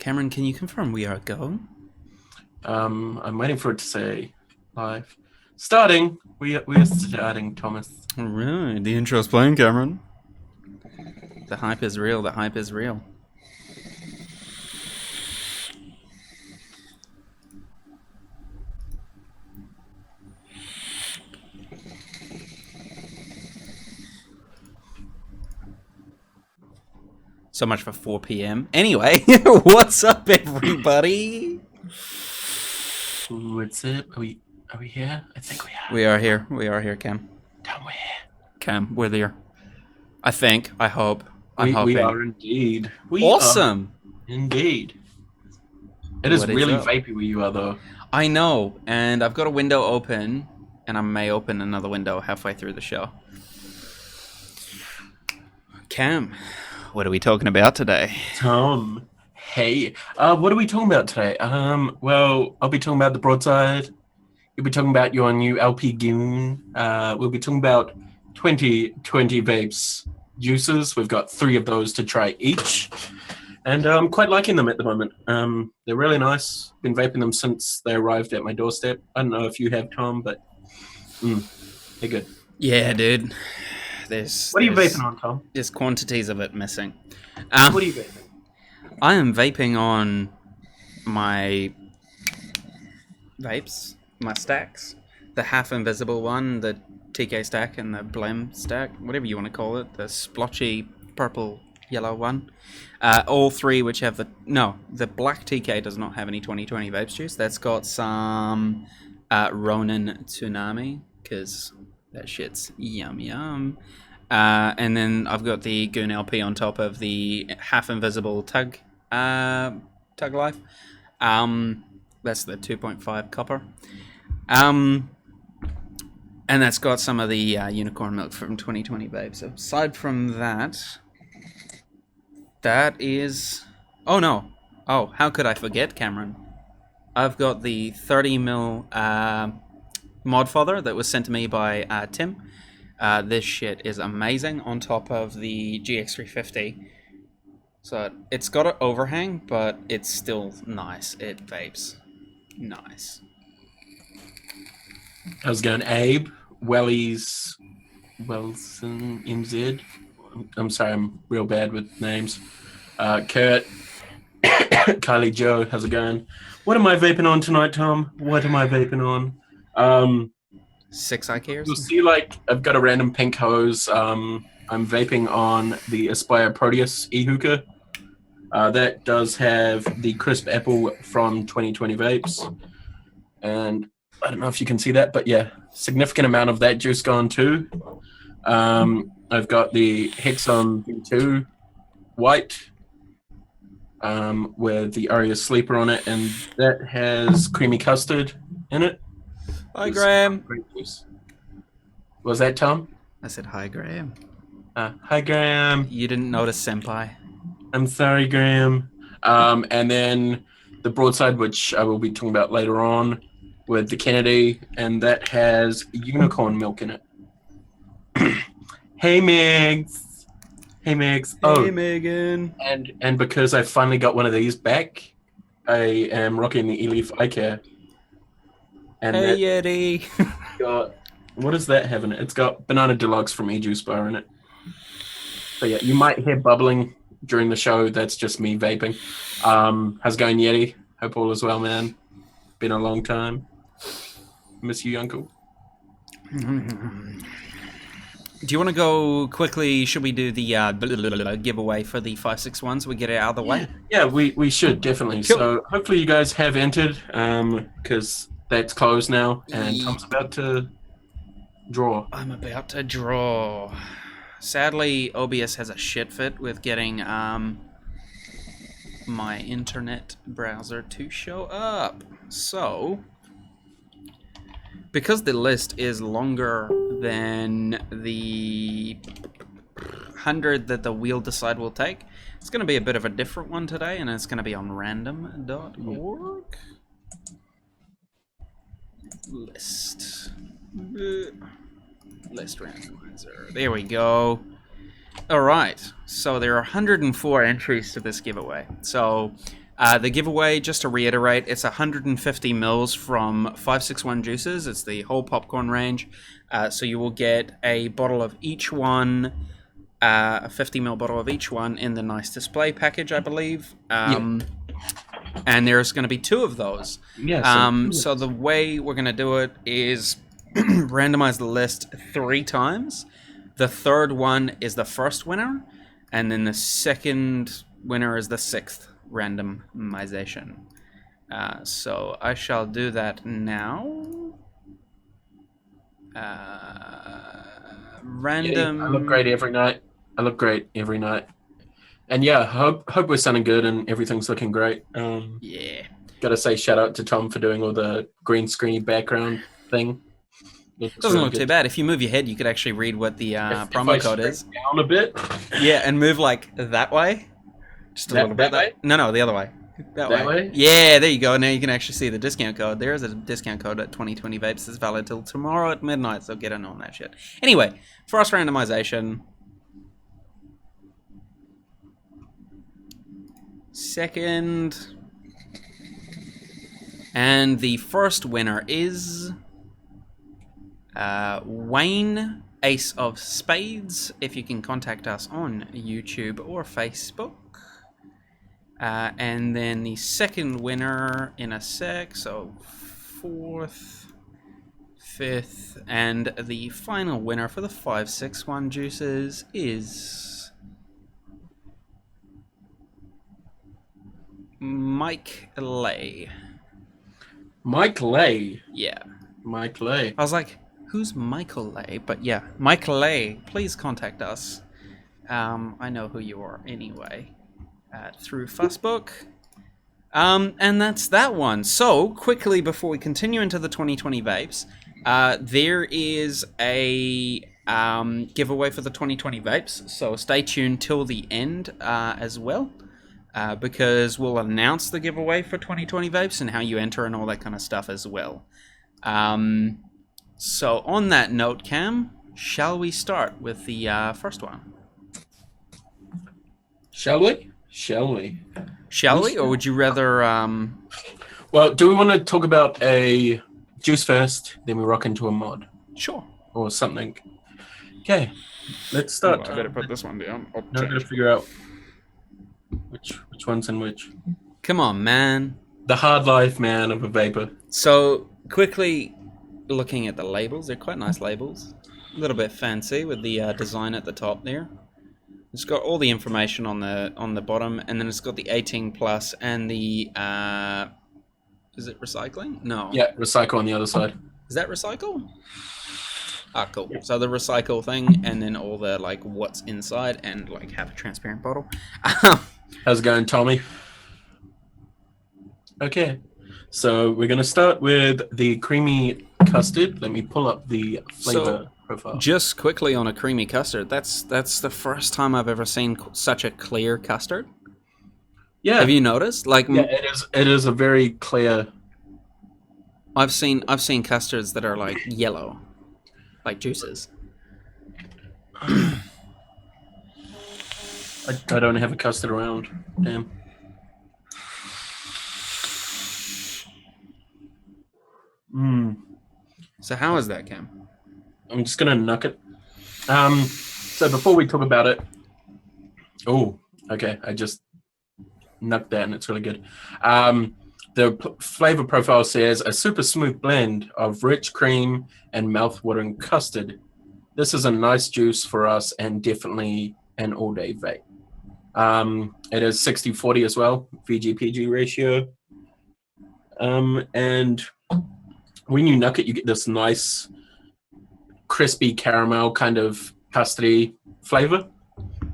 Cameron, can you confirm we are go? I'm waiting for it to say live. Starting. We are starting, Thomas. Alright, the intro's playing, Cameron. The hype is real, the hype is real. So much for 4 p.m. Anyway, what's up, everybody? What's up? Are we here? I think we are. We are here. We are here, Cam. Tom, we're here. Cam, we're there. I think. I hope. I'm We hoping. are indeed. Awesome. Indeed. It is What is really up? vapey where you are, though. I know, and I've got a window open, and I may open another window halfway through the show. Cam, what are we talking about today? Tom, hey. What are we talking about today? Well, I'll be talking about the Broadside. You'll be talking about your new LP Goon. We'll be talking about 2020 Vapes juices. We've got 3 of those to try each. And I'm quite liking them at the moment. They're really nice. Been vaping them since they arrived at my doorstep. I don't know if you have, Tom, but they're good. Yeah, dude. What are you vaping on, Tom? There's quantities of it missing. What are you vaping? I am vaping on my vapes, my stacks. The half invisible one, the TK stack, and the Blem stack, whatever you want to call it. The splotchy purple yellow one. All 3 which have the black TK does not have any 2020 vapes juice. That's got some Ronin Tsunami, because that shit's yum yum. And then I've got the Goon LP on top of the half invisible Tug Life. That's the 2.5 copper. And that's got some of the unicorn milk from 2020 Vapes. Aside from that, that is... Oh no. Oh, how could I forget, Cameron? I've got the 30ml Modfather that was sent to me by Tim. This shit is amazing on top of the GX350. So it's got an overhang, but it's still nice. It vapes. Nice. How's it going, Abe? Welly's Wilson MZ. I'm sorry, I'm real bad with names. Kurt, Kylie Joe, how's it going? What am I vaping on tonight, Tom? What am I vaping on? 6 IKers? You'll see, like, I've got a random pink hose. I'm vaping on the Aspire Proteus e-hookah. That does have the crisp apple from 2020 Vapes. And I don't know if you can see that, but yeah, significant amount of that juice gone too. I've got the Hexon V2 white with the Aria Sleeper on it, and that has creamy custard in it. Hi, Graham. Great juice. Was that Tom? I said hi, Graham. Hi, Graham. You didn't notice, Senpai. I'm sorry, Graham. And then the Broadside, which I will be talking about later on, with the Kennedy, and that has unicorn milk in it. Hey, Megs. Hey, Megs. Hey, Megan. And because I finally got one of these back, I am rocking the E-Leaf eye care. And hey, Yeti. what does that have in it? It's got Banana Deluxe from E-Juice Bar in it. So yeah, you might hear bubbling during the show. That's just me vaping. How's it going, Yeti? Hope all is well, man. Been a long time. Miss you, Uncle. Do you want to go quickly? Should we do the giveaway for the 561s? We get it out of the way? Yeah, we should, definitely. Cool. So hopefully you guys have entered, because that's closed now, and Tom's about to draw. I'm about to draw. Sadly, OBS has a shit fit with getting my internet browser to show up. So, because the list is longer than the 100 that the wheel decide will take, it's going to be a bit of a different one today, and it's going to be on random.org. List randomizer. There we go. Alright, so there are 104 entries to this giveaway. So The giveaway, just to reiterate, it's 150 mils from 561 Juices. It's the whole popcorn range. So you will get a bottle of each one, a 50 ml bottle of each one in the nice display package, I believe. And there's going to be 2 of those. So the way we're going to do it is randomize the list 3 times. The third one is the first winner, and then the second winner is the 6th randomization. So I shall do that now. Random. Yeah, I look great every night. And yeah, hope we're sounding good and everything's looking great. Yeah. Gotta say shout out to Tom for doing all the green screen background thing. Doesn't look too bad. If you move your head, you could actually read what the promo code is. Down a bit. Yeah, and move like that way. Just a little bit. That way? No, the other way. That way? Yeah, there you go. Now you can actually see the discount code. There is a discount code at 2020 Vapes. It's valid till tomorrow at midnight, so get in on that shit. Anyway, first randomization. Second. And the first winner is Wayne, Ace of Spades. If you can contact us on YouTube or Facebook. And then the second winner in a sec, so 4th, 5th, and the final winner for the 561 Juices is Mike Lay. Mike Lay? Yeah. Mike Lay. I was like, who's Michael Lay? But yeah, Mike Lay, please contact us. I know who you are anyway. Through Facebook. And that's that one. So, quickly before we continue into the 2020 Vapes, there is a giveaway for the 2020 Vapes, so stay tuned till the end as well, because we'll announce the giveaway for 2020 Vapes and how you enter and all that kind of stuff as well. So, on that note, Cam, shall we start with the first one? Shall we? Shall we, or would you rather... Well, do we want to talk about a juice first, then we rock into a mod? Sure. Or something. Okay, let's start. I better put this one down. Now I've got to figure out which one's in which. Come on, man. The hard life, man, of a vapor. So, quickly looking at the labels, they're quite nice labels. A little bit fancy with the design at the top there. It's got all the information on the bottom, and then it's got the 18 plus and the is it recycling? No. Yeah, recycle on the other side. Is that recycle? Ah, cool. Yeah. So the recycle thing, and then all the like what's inside, and like have a transparent bottle. How's it going, Tommy? Okay, so we're gonna start with the creamy custard. Let me pull up the flavor. Profile. Just quickly on a creamy custard, that's the first time I've ever seen such a clear custard. Yeah. Have you noticed? Like, yeah, it is a very clear. I've seen custards that are like yellow, like juices. I don't have a custard around. Damn. So how is that, Cam? I'm just gonna knock it. So before we talk about it, oh, okay, I just knocked that and it's really good. The flavor profile says a super smooth blend of rich cream and mouth-watering custard. This is a nice juice for us and definitely an all-day vape. It is 60-40 as well, VG-PG ratio. And when you knock it, you get this nice crispy caramel kind of custardy flavor.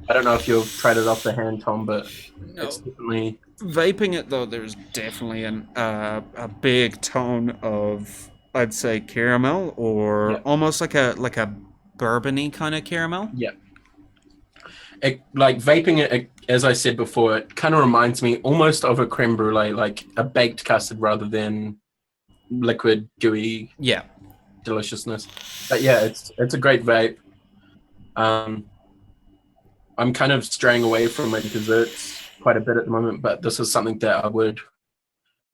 I don't know if you've tried it off the hand, Tom, but it's definitely... Vaping it, though, there's definitely a big tone of, I'd say, caramel, or almost like a bourbon-y kind of caramel. Yeah. Like vaping it, as I said before, it kind of reminds me almost of a creme brulee, like a baked custard rather than liquid, gooey deliciousness. But yeah, it's a great vape. I'm kind of straying away from my desserts quite a bit at the moment, but this is something that I would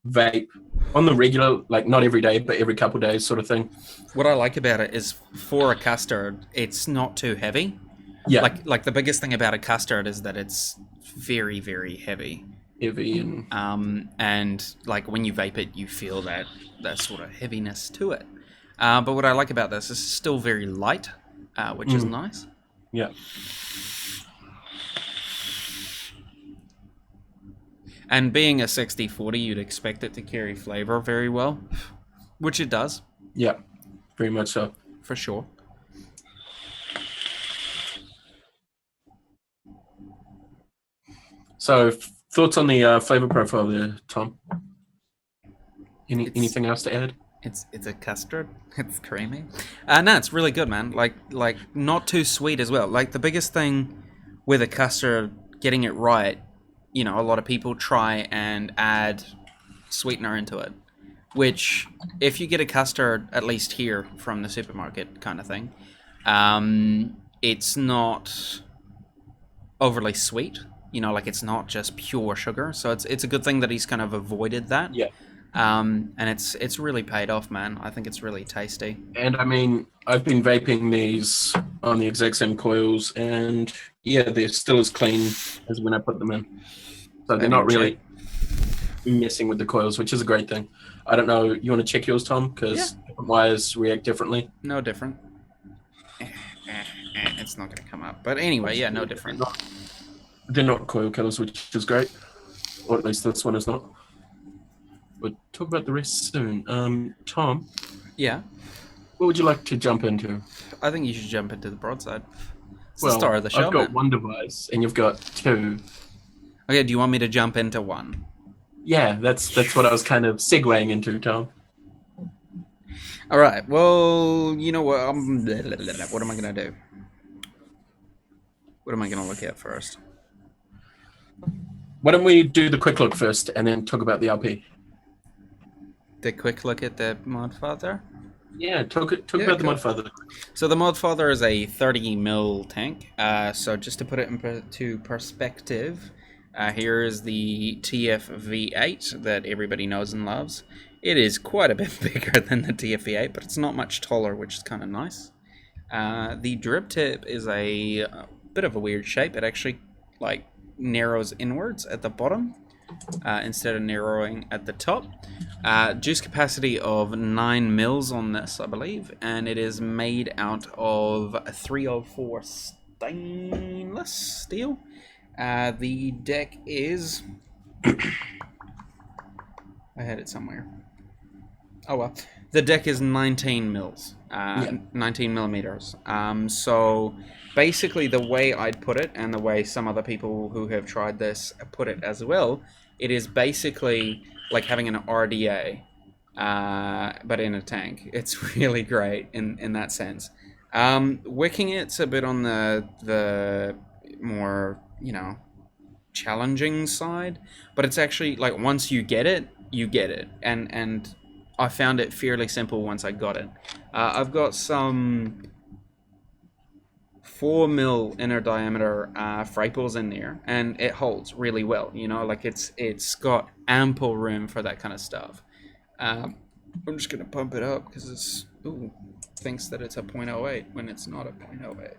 vape on the regular, like not every day, but every couple of days, sort of thing. What I like about it is for a custard, it's not too heavy. Yeah, Like the biggest thing about a custard is that it's very, very heavy. heavy and And like when you vape it, you feel that sort of heaviness to it. But what I like about this is it's still very light, which is nice. yeah. And being a 60/40, you'd expect it to carry flavor very well, which it does, Yeah, very much so. for sure. So, thoughts on the flavor profile there, Tom? Anything else to add? It's a custard. It's creamy. No, it's really good, man. Like not too sweet as well. Like the biggest thing with a custard, getting it right, you know, a lot of people try and add sweetener into it. Which, if you get a custard, at least here from the supermarket kind of thing, it's not overly sweet. You know, like it's not just pure sugar. So it's a good thing that he's kind of avoided that. Yeah. And it's really paid off, man. I think it's really tasty. And I mean, I've been vaping these on the exact same coils, and yeah, they're still as clean as when I put them in. So they're not really messing with the coils, which is a great thing. I don't know. You want to check yours, Tom? Because different wires react differently. No different. It's not going to come up. But anyway, yeah, no different. They're not coil killers, which is great. Or at least this one is not. We'll talk about the rest soon. Tom, Yeah, what would you like to jump into? I think you should jump into the broadside. It's Well, the star of the show, I've got man. one device, and you've got two. Okay, do you want me to jump into one? Yeah, that's what I was kind of segueing into, Tom. All right. Well, you know what? What am I gonna do? What am I gonna look at first? Why don't we do the quick look first, and then talk about the LP? The quick look at the Modfather. Yeah, talk Yeah, about the cool. Modfather. So the Modfather is a 30 mil tank. So just to put it into perspective, here is the TF-V8 that everybody knows and loves. It is quite a bit bigger than the TF-V8, but it's not much taller, which is kind of nice. The drip tip is a bit of a weird shape. It actually like narrows inwards at the bottom instead of narrowing at the top. Juice capacity of 9 mils on this, I believe, and it is made out of 304 stainless steel. The deck is... I had it somewhere. Oh well. The deck is 19 mils. 19 millimeters. So basically the way I'd put it, and the way some other people who have tried this put it as well, it is basically like having an RDA, but in a tank. It's really great in that sense. Wicking it's a bit on the more, you know, challenging side, but it's actually like once you get it, you get it, and I found it fairly simple once I got it. I've got some 4 mil inner diameter frapels in there, and it holds really well. You know, like it's got ample room for that kind of stuff. I'm just gonna pump it up because it's thinks that it's a 0.08 when it's not a 0.08.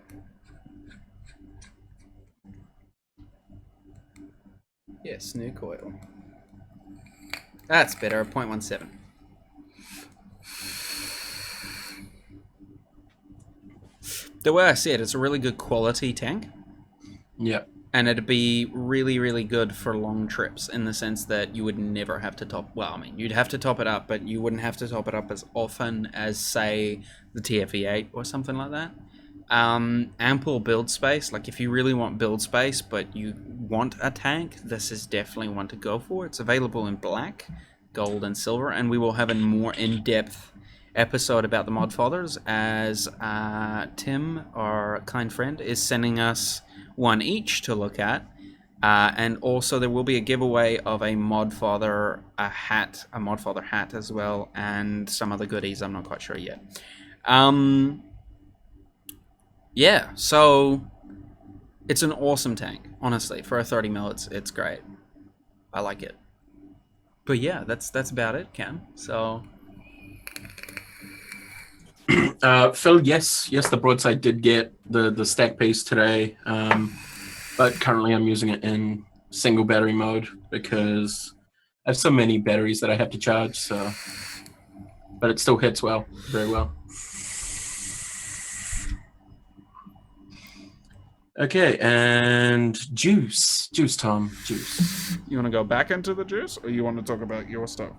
Yes, new coil. That's better, 0.17. The way I see it, it's a really good quality tank. Yeah. And it'd be really, really good for long trips in the sense that you would never have to top... Well, I mean, you'd have to top it up, but you wouldn't have to top it up as often as, say, the TF-V8 or something like that. Ample build space. Like, if you really want build space, but you want a tank, this is definitely one to go for. It's available in black, gold, and silver, and we will have a more in-depth episode about the Modfathers as Tim, our kind friend, is sending us one each to look at, and also there will be a giveaway of a Modfather hat as well, and some other goodies. I'm not quite sure yet. Yeah, so It's an awesome tank, honestly. For a 30 ml, it's great. I like it. But yeah, that's about it, Cam. So Phil, yes, the Broadside did get the stack piece today, but currently I'm using it in single battery mode because I have so many batteries that I have to charge. So, but it still hits well, very well. Okay, and juice, Tom, juice. You want to go back into the juice, or you want to talk about your stuff?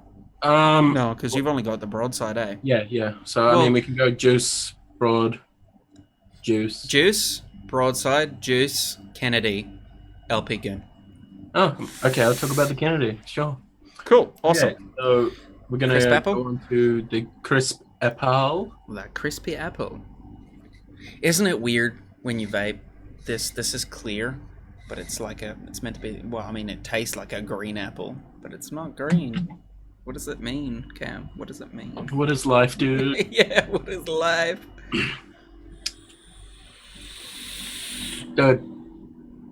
no, because you've only got the Broadside, eh? Yeah. So Well- I mean, we can go juice, broad, juice. Juice, Broadside, Juice, Kennedy, LP Goon. Oh, okay. I'll talk about the Kennedy. Sure. Cool, awesome. Okay, so we're gonna Crisp apple? go on to the crisp apple. That crispy apple. Isn't it weird when you vape? This is clear, but it's meant to be. Well, I mean, it tastes like a green apple, but it's not green. What does it mean, Cam? What does it mean? What is life, dude? Yeah, what is life? Dude,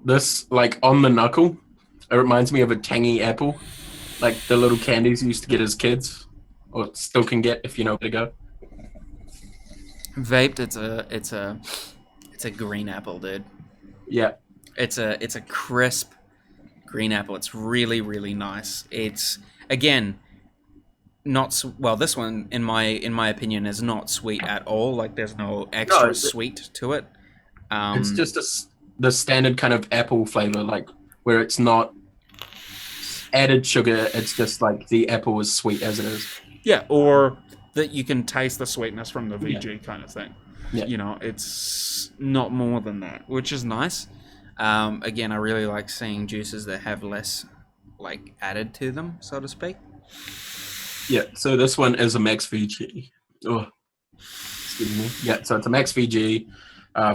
this like on the knuckle. It reminds me of a tangy apple, like the little candies you used to get as kids, or still can get if you know where to go. Vaped, it's a green apple, dude. Yeah, It's a crisp green apple. It's really, really nice. It's again not well. This one, in my opinion, is not sweet at all. Like there's no extra sweet to it. it's just the standard kind of apple flavor, like where it's not added sugar. It's just like the apple is sweet as it is. Yeah, or that you can taste the sweetness from the VG kind of thing. Yeah. You know, it's not more than that, which is nice. Again, I really like seeing juices that have less like added to them, so to speak. Yeah, so this one is a max VG. Oh, excuse me. Yeah, so it's a max VG.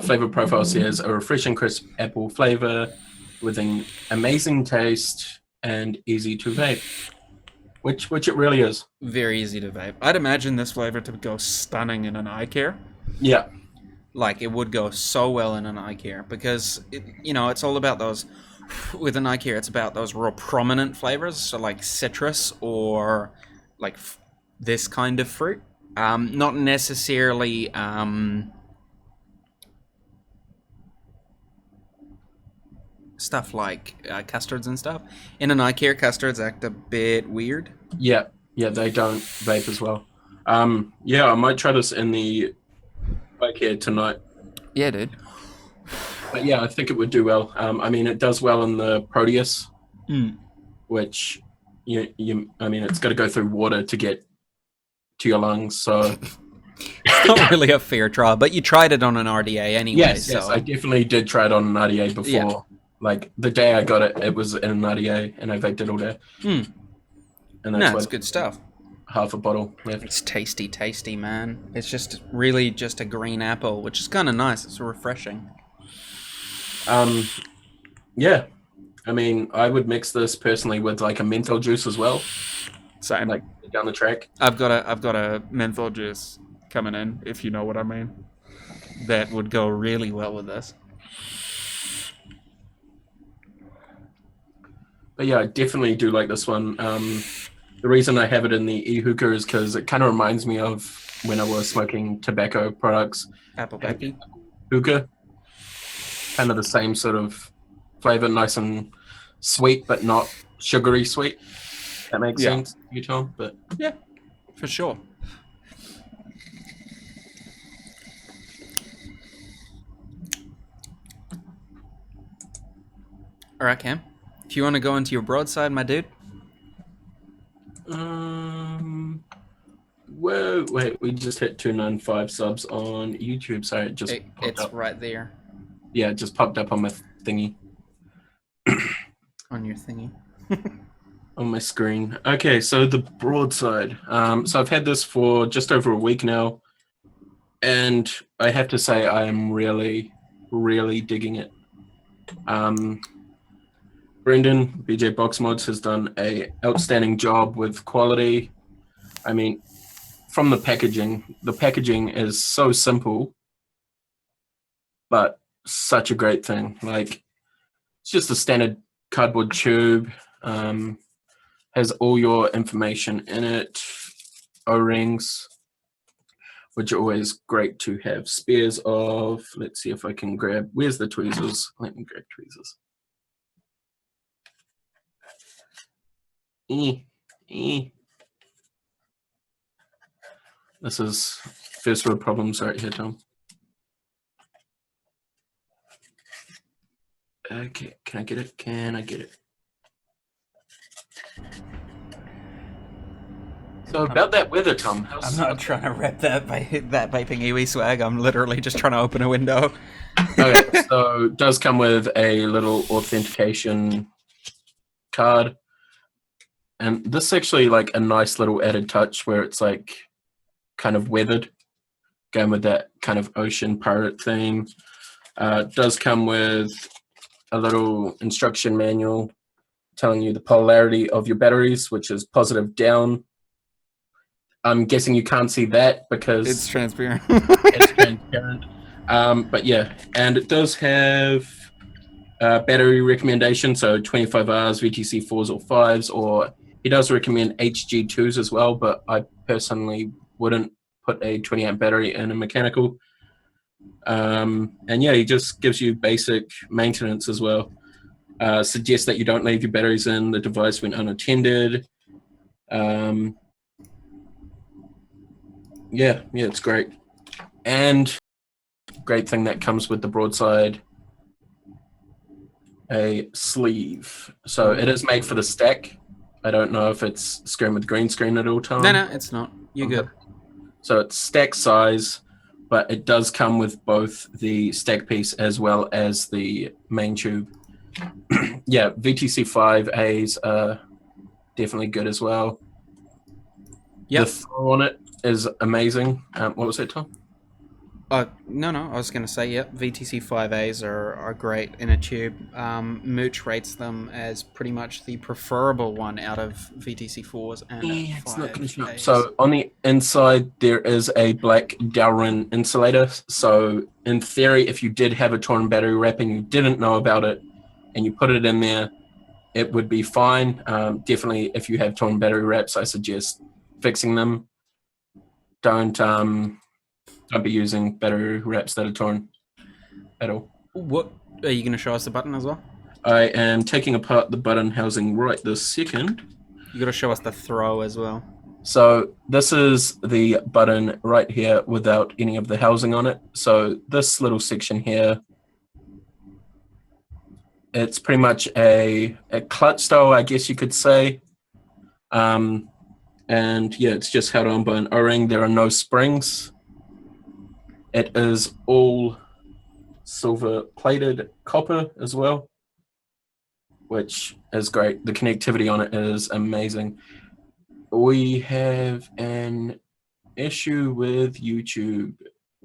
Flavor profile says a refreshing crisp apple flavor with an amazing taste and easy to vape, which it really is. Very easy to vape. I'd imagine this flavor to go stunning in an eye care. Yeah, Like it would go so well in an eye care because it's all about those. With an eye care, it's about those real prominent flavors, so like citrus or like this kind of fruit. Not necessarily stuff like custards and stuff. In an eye care, custards act a bit weird. yeah, they don't vape as well. Yeah, I might try this in the bike here tonight. Yeah, dude. But yeah, I think it would do well. I mean, it does well in the Proteus, which I mean, it's got to go through water to get to your lungs. So It's not really a fair trial, but you tried it on an RDA anyway. yes, so I definitely did try it on an RDA before. Yeah. Like the day I got it, it was in an RDA, and I vaped it all day. And that's it's good stuff. half a bottle left. It's tasty, man. It's just really just a green apple, which is kind of nice. It's refreshing. Yeah, I mean, I would mix this personally with like a menthol juice as well, Same. like down the track. I've got a menthol juice coming in, if you know what I mean. That would go really well with this. But yeah, I definitely do like this one. The reason I have it in the e-hookah is because it kind of reminds me of when I was smoking tobacco products. Apple Becky. Hookah, kind of the same sort of flavor, nice and sweet, but not sugary sweet. That makes Yeah. sense, you Tom? But Yeah, for sure. All right, Cam. If you want to go into your broadside, my dude. whoa, wait, we just hit 295 subs on YouTube. Sorry, it just popped It's up. right there Yeah, it just popped up on my thingy. on your thingy. On my screen. Okay, so the broadside. So I've had this for just over a week now, and I have to say I am really, really digging it. Brendan, BJ Box Mods, has done a outstanding job with quality. I mean, from the packaging is so simple, but such a great thing. Like, it's just a standard cardboard tube. Has all your information in it. O-rings, which are always great to have spares of. Let's see if I can grab. Where's the tweezers? Let me grab tweezers. This is first world problems right here, Tom. Okay, can I get it? Can I get it? So about that weather, Tom. I'm not trying to rep that Vaping Iwi swag. I'm literally just trying to open a window. Okay, so it does come with a little authentication card. And this is actually like a nice little added touch where it's like kind of weathered, going with that kind of ocean pirate theme. It does come with a little instruction manual telling you the polarity of your batteries, which is positive down. I'm guessing you can't see that because It's transparent. it's transparent. But yeah, and it does have battery recommendation, so 25 hours, VTC 4s or 5s, or he does recommend HG2s as well, but I personally wouldn't put a 20 amp battery in a mechanical. And yeah, he just gives you basic maintenance as well. Suggests that you don't leave your batteries in the device when unattended. Yeah, it's great. And great thing that comes with the Broadside, a sleeve. So it is made for the stack. I don't know if it's screen with green screen at all time. No, it's not. You're good. So it's stack size, but it does come with both the stack piece as well as the main tube. Yeah, VTC 5As are definitely good as well. Yep. The throw on it is amazing. What was that, Tom? No, I was going to say, yep, VTC 5As are great in a tube. Mooch rates them as pretty much the preferable one out of VTC 4s and It's not going to show up. 5As. So on the inside, there is a black Delrin insulator. So in theory, if you did have a torn battery wrap and you didn't know about it, and you put it in there, it would be fine. Definitely, if you have torn battery wraps, I suggest fixing them. Don't be using battery wraps that are torn at all. What are you going to show us the button as well? I am taking apart the button housing right this second. You got to show us the throw as well. So this is the button right here without any of the housing on it. So this little section here, it's pretty much a clutch style, I guess you could say. And yeah, it's just held on by an O-ring. There are no springs. It is all silver plated copper as well, which is great. The connectivity on it is amazing. We have an issue with YouTube.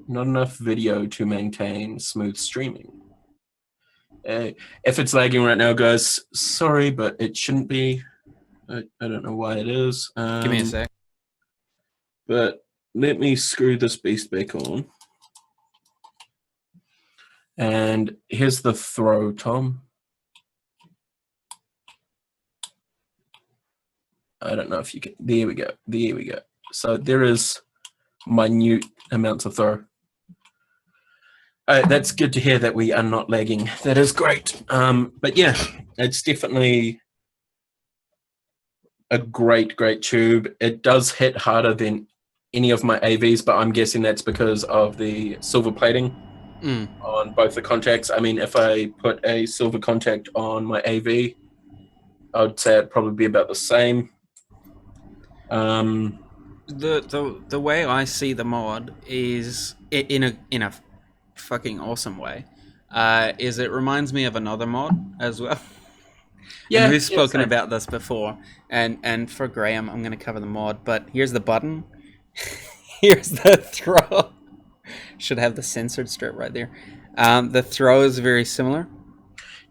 Not enough video to maintain smooth streaming. If it's lagging right now, guys, sorry, but it shouldn't be. I don't know why it is. Give me a sec. But let me screw this beast back on. And here's the throw, Tom. I don't know if you can. There we go. So there is minute amounts of throw. That's good to hear that we are not lagging. That is great. But yeah, it's definitely a great tube. It does hit harder than any of my AVs, but I'm guessing that's because of the silver plating on both the contacts. I mean, if I put a silver contact on my AV, I would say it'd probably be about the same. The way I see the mod is in a fucking awesome way. Is it reminds me of another mod as well. Yeah, and we've spoken about this before. And for Graham, I'm going to cover the mod. But here's the button. Here's the throw. Should have the censored strip right there. The throw is very similar.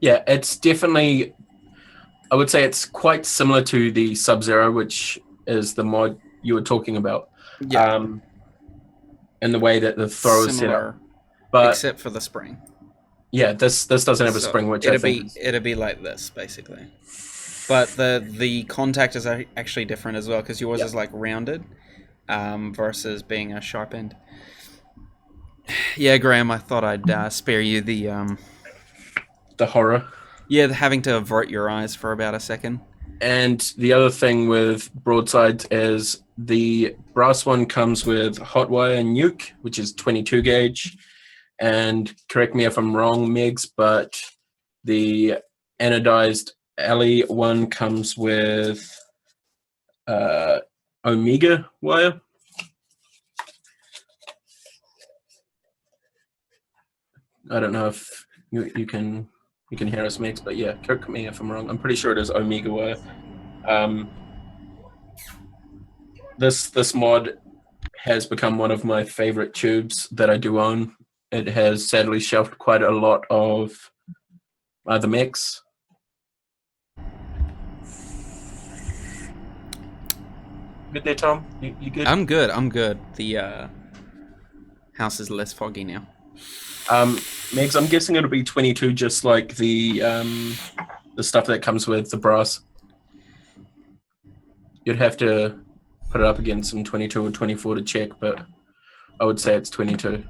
Yeah, it's definitely. I would say it's quite similar to the Sub-Zero, which is the mod you were talking about. Yeah. And the way that the throw is set up. But except for the spring. Yeah, this doesn't have a So spring, which I think is... it'll be like this basically. But the contact is actually different as well because yours Yep. is like rounded, versus being a sharp end. Yeah, Graham, I thought I'd spare you the horror. yeah, having to avert your eyes for about a second. And the other thing with Broadside is the brass one comes with hot wire nuke, which is 22 gauge. And correct me if I'm wrong, Megs, but the anodized alley one comes with Omega wire. I don't know if you can hear us, Megs, but yeah, correct me if I'm wrong. I'm pretty sure it is Omega wire. This mod has become one of my favorite tubes that I do own. It has sadly shelved quite a lot of the mix. Good there, Tom? You good? I'm good. I'm good. The house is less foggy now. Megs, I'm guessing it'll be 22, just like the stuff that comes with the brass. You'd have to put it up against some 22 or 24 to check, but I would say it's 22.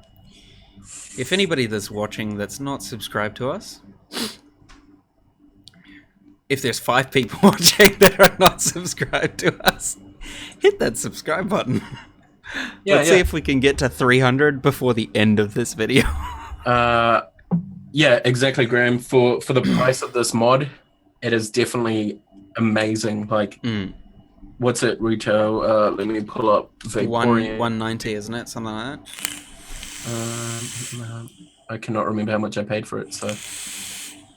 If anybody that's watching that's not subscribed to us, if there's 5 people watching that are not subscribed to us, hit that subscribe button. Let's see if we can get to 300 before the end of this video. Yeah, exactly, Graham. For the price of this mod, it is definitely amazing. Like, what's it retail? Let me pull up Vaporian. 190, isn't it? Something like that. I cannot remember how much I paid for it, so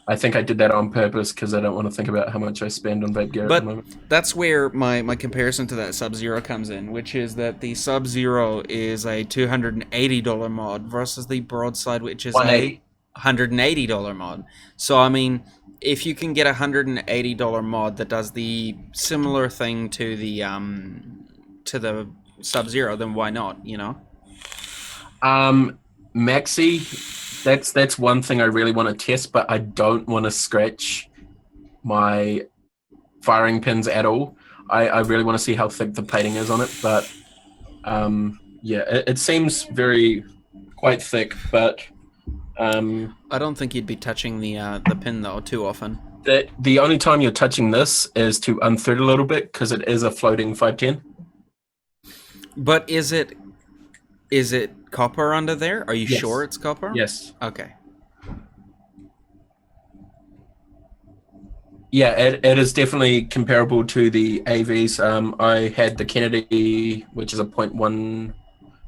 I think I did that on purpose because I don't want to think about how much I spend on vape gear at the moment. But that's where my comparison to that Sub-Zero comes in, which is that the Sub-Zero is a $280 mod versus the Broadside, which is a $180 mod. So, I mean, if you can get a $180 mod that does the similar thing to the Sub-Zero, then why not, you know? Maxi, that's one thing I really want to test, but I don't want to scratch my firing pins at all. I really want to see how thick the plating is on it, but yeah, it seems quite thick, but I don't think you'd be touching the pin though too often. The only time you're touching this is to unthread a little bit because it is a floating 510. But is it copper under there? Are you sure it's copper? Yes. Okay. Yeah, it is definitely comparable to the AVs. I had the Kennedy, which is a 0.1,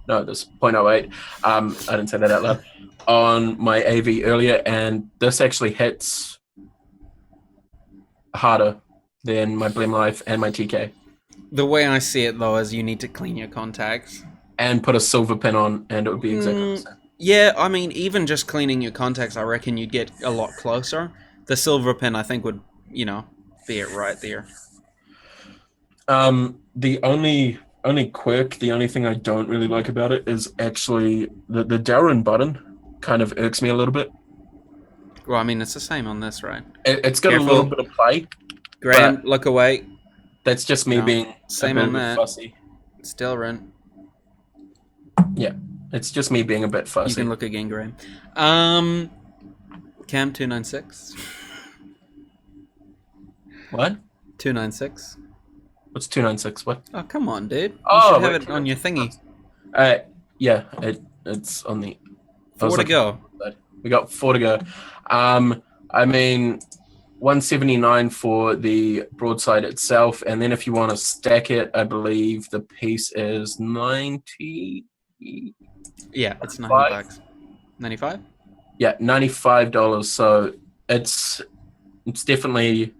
no, this 0.08. I didn't say that out loud, on my AV earlier, and this actually hits harder than my Blem Life and my TK. The way I see it, though, is you need to clean your contacts. And put a silver pin on, and it would be exactly the same. Yeah, I mean, even just cleaning your contacts, I reckon you'd get a lot closer. The silver pin, I think, would, you know, be it right there. The only quirk, the only thing I don't really like about it is actually the Darren button kind of irks me a little bit. Well, I mean, it's the same on this, right? It's got Careful. a little bit of play. Graham, look away. That's just me being same a bit on that. fussy. Still rent. Yeah, it's just me being a bit fussy. You can look again, Graham. Cam 296. What? 296. What's 296? What? Oh, come on, dude. You Oh, should have it on your thingy. Yeah, it's on the... 4 to go. We got 4 to go. I mean, 179 for the Broadside itself, and then if you want to stack it, I believe the piece is 90... Yeah, it's 90 bucks. 95? Yeah, $95. So it's definitely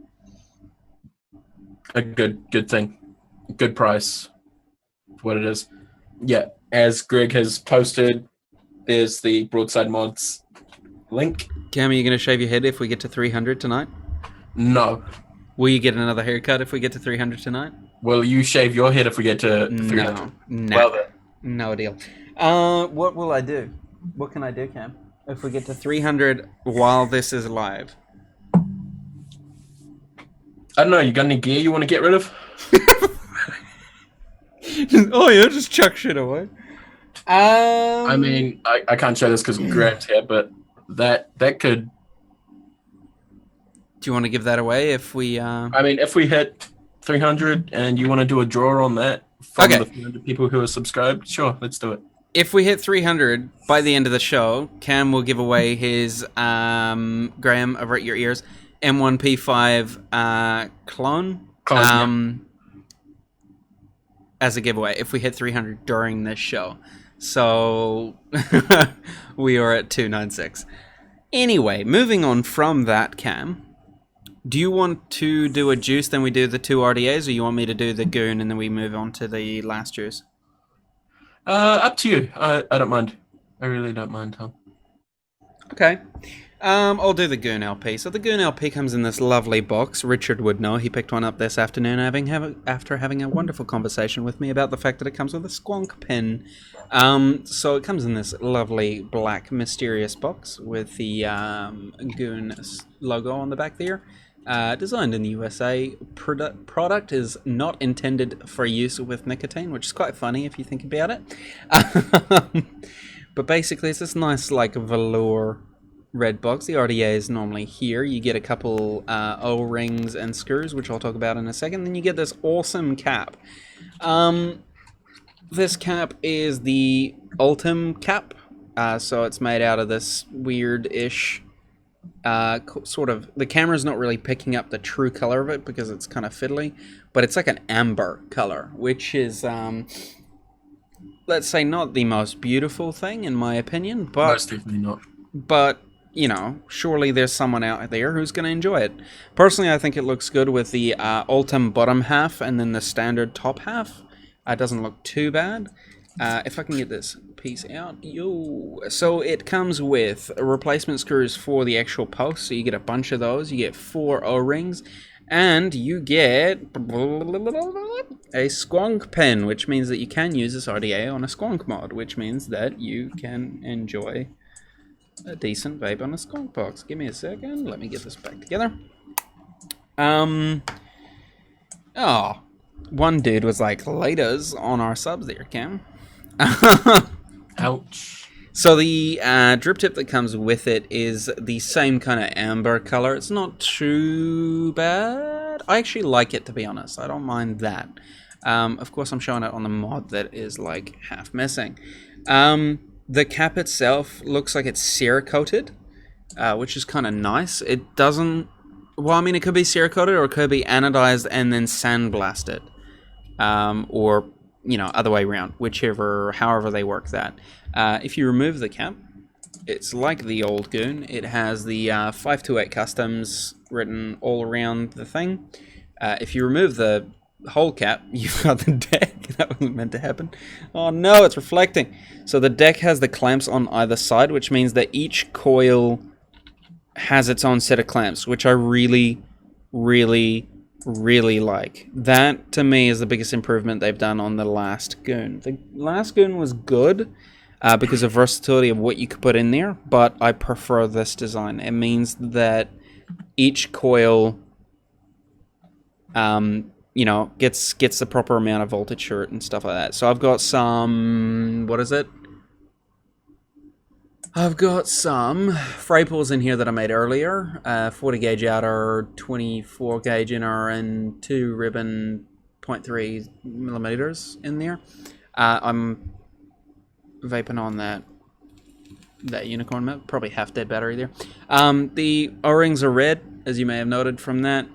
a good thing, good price for what it is. Yeah, as Greg has posted, there's the Broadside mods link. Cam, are you going to shave your head if we get to 300 tonight? No. Will you get another haircut if we get to 300 tonight? Will you shave your head if we get to 300? No. Well then. No deal. What will I do? What can I do, Cam? If we get to 300 while this is live. I don't know. You got any gear you want to get rid of? Oh yeah, just chuck shit away. I mean, I can't show this because Graham's here, but that could. Do you want to give that away if we? I mean, if we hit 300 and you want to do a draw on that from Okay. the 300 people who are subscribed, sure, let's do it. If we hit 300 by the end of the show, Cam will give away his Graham over at your ears M1P5 clone. As a giveaway if we hit 300 during this show. So we are at 296. Anyway, moving on from that, Cam, do you want to do a juice, then we do the 2 RDAs, or you want me to do the Goon and then we move on to the last juice? Up to you. I don't mind. I really don't mind, Tom. Okay. I'll do the Goon LP. So the Goon LP comes in this lovely box. Richard would know. He picked one up this afternoon after having a wonderful conversation with me about the fact that it comes with a squonk pin. So it comes in this lovely black mysterious box with the Goon logo on the back there. Designed in the USA. Product is not intended for use with nicotine, which is quite funny if you think about it. But basically it's this nice like velour red box. The RDA is normally here. You get a couple O-rings and screws, which I'll talk about in a second. Then you get this awesome cap. This cap is the Ultim cap. So it's made out of this weird-ish sort of... The camera's not really picking up the true color of it because it's kind of fiddly. But it's like an amber color, which is... let's say not the most beautiful thing, in my opinion. But Most definitely not. But... you know, surely there's someone out there who's going to enjoy it. Personally, I think it looks good with the Ultim bottom half and then the standard top half. It doesn't look too bad. If I can get this piece out. So it comes with replacement screws for the actual post. So you get a bunch of those. You get 4 O-rings. And you get a squonk pin, which means that you can use this RDA on a squonk mod, which means that you can enjoy a decent vape on a skunk box. Give me a second. Let me get this back together. Oh, one dude was like, "Laters on our subs there, Cam." Ouch. So the drip tip that comes with it is the same kind of amber color. It's not too bad. I actually like it, to be honest. I don't mind that. Of course, I'm showing it on the mod that is like half missing. The cap itself looks like it's Cerakoted, which is kind of nice. It doesn't... Well, I mean, it could be Cerakoted or it could be anodized and then sandblasted. Or, you know, other way around, however they work that. If you remove the cap, it's like the old Goon. It has the 528 customs written all around the thing. If you remove the whole cap, you've got the deck. That wasn't meant to happen. Oh no, it's reflecting. So the deck has the clamps on either side, which means that each coil has its own set of clamps, which I really, really, really like. That, to me, is the biggest improvement they've done on the last Goon. The last Goon was good because of versatility of what you could put in there, but I prefer this design. It means that each coil... you know, gets the proper amount of voltage shirt and stuff like that. So I've got some... What is it? I've got some Fraples in here that I made earlier. 40 gauge outer, 24 gauge inner, and 2 ribbon 0.3 millimeters in there. I'm vaping on that unicorn map. Probably half dead battery there. The O-rings are red, as you may have noted from that.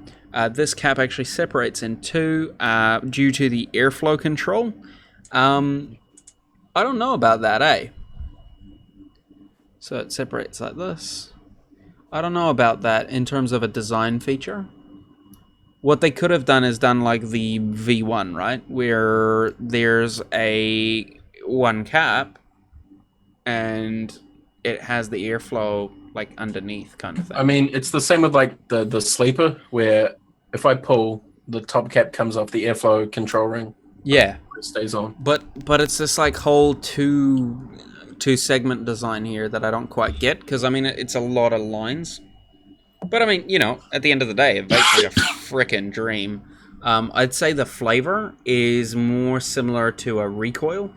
This cap actually separates in 2 due to the airflow control. I don't know about that, eh? So it separates like this. I don't know about that in terms of a design feature. What they could have done is done like the V1, right? Where there's a 1 cap and it has the airflow like underneath kind of thing. I mean, it's the same with like the sleeper, where if I pull, the top cap comes off the airflow control ring. Yeah. It stays on. But it's this like whole two two segment design here that I don't quite get, because I mean it's a lot of lines. But I mean, you know, at the end of the day, a vape is a frickin' dream. I'd say the flavor is more similar to a recoil,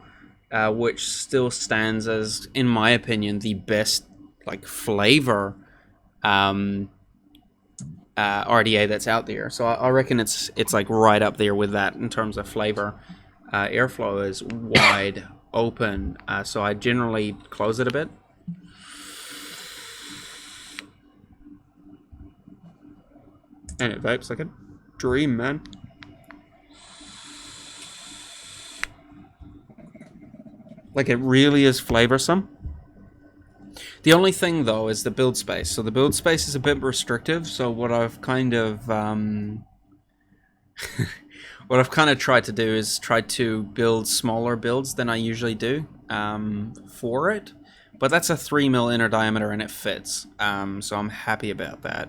which still stands as, in my opinion, the best like flavor RDA that's out there. So I reckon it's like right up there with that in terms of flavor. Airflow is wide open, so I generally close it a bit. And it vapes like a dream, man. Like, it really is flavorsome. The only thing, though, is the build space. So the build space is a bit restrictive, so what I've kind of what I've kind of tried to do is try to build smaller builds than I usually do for it. But that's a 3mm inner diameter and it fits, so I'm happy about that.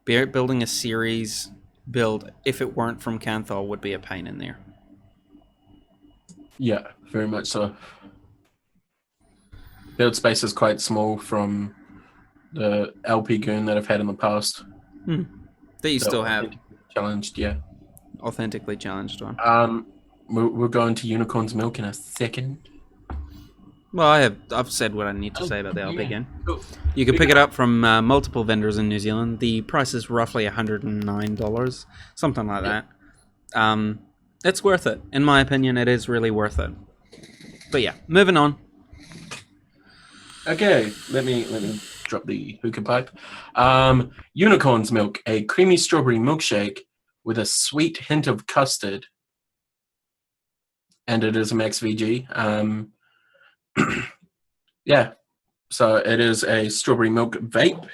Building a series build, if it weren't from Canthol, would be a pain in there. Yeah, very much so. Build space is quite small from the LP Goon that I've had in the past. That you still have. Challenged, yeah. Authentically challenged one. We'll go into Unicorn's Milk in a second. Well, I've said what I need to say about the LP again. Cool. You can pick it up from multiple vendors in New Zealand. The price is roughly $109, something like that. It's worth it. In my opinion, it is really worth it. But yeah, moving on. Okay, let me drop the hookah pipe. Unicorn's Milk, a creamy strawberry milkshake with a sweet hint of custard. And it is a max VG. Yeah, so it is a strawberry milk vape,